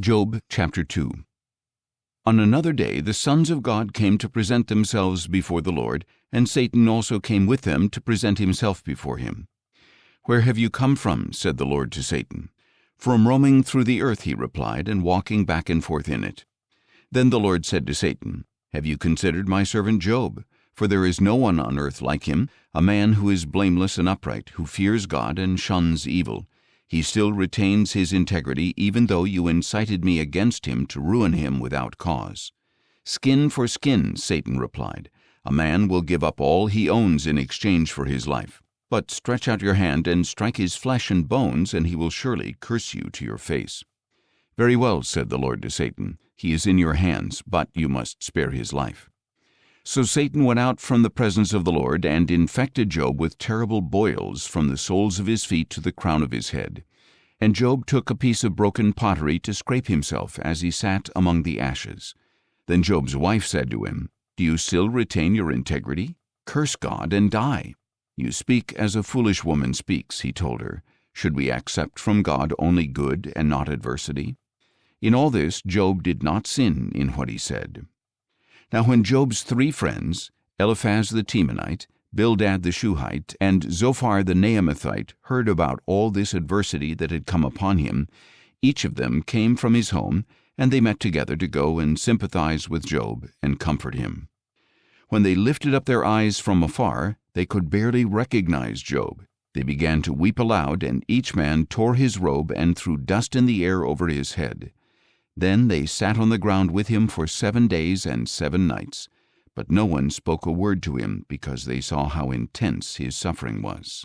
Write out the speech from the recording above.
Job chapter 2. On another day the sons of God came to present themselves before the Lord, and Satan also came with them to present himself before him. "Where have you come from?" said the Lord to Satan. "From roaming through the earth," he replied, "and walking back and forth in it." Then the Lord said to Satan, "Have you considered my servant Job? For there is no one on earth like him, a man who is blameless and upright, who fears God and shuns evil. He still retains his integrity, even though you incited me against him to ruin him without cause." "Skin for skin," Satan replied. "A man will give up all he owns in exchange for his life. But stretch out your hand and strike his flesh and bones, and he will surely curse you to your face." "Very well," said the Lord to Satan. "He is in your hands, but you must spare his life." So Satan went out from the presence of the Lord and infected Job with terrible boils from the soles of his feet to the crown of his head. And Job took a piece of broken pottery to scrape himself as he sat among the ashes. Then Job's wife said to him, "Do you still retain your integrity? Curse God and die." "You speak as a foolish woman speaks," he told her. "Should we accept from God only good and not adversity?" In all this Job did not sin in what he said. Now when Job's 3 friends, Eliphaz the Temanite, Bildad the Shuhite, and Zophar the Naamathite, heard about all this adversity that had come upon him, each of them came from his home, and they met together to go and sympathize with Job and comfort him. When they lifted up their eyes from afar, they could barely recognize Job. They began to weep aloud, and each man tore his robe and threw dust in the air over his head. Then they sat on the ground with him for 7 days and 7 nights, but no one spoke a word to him because they saw how intense his suffering was.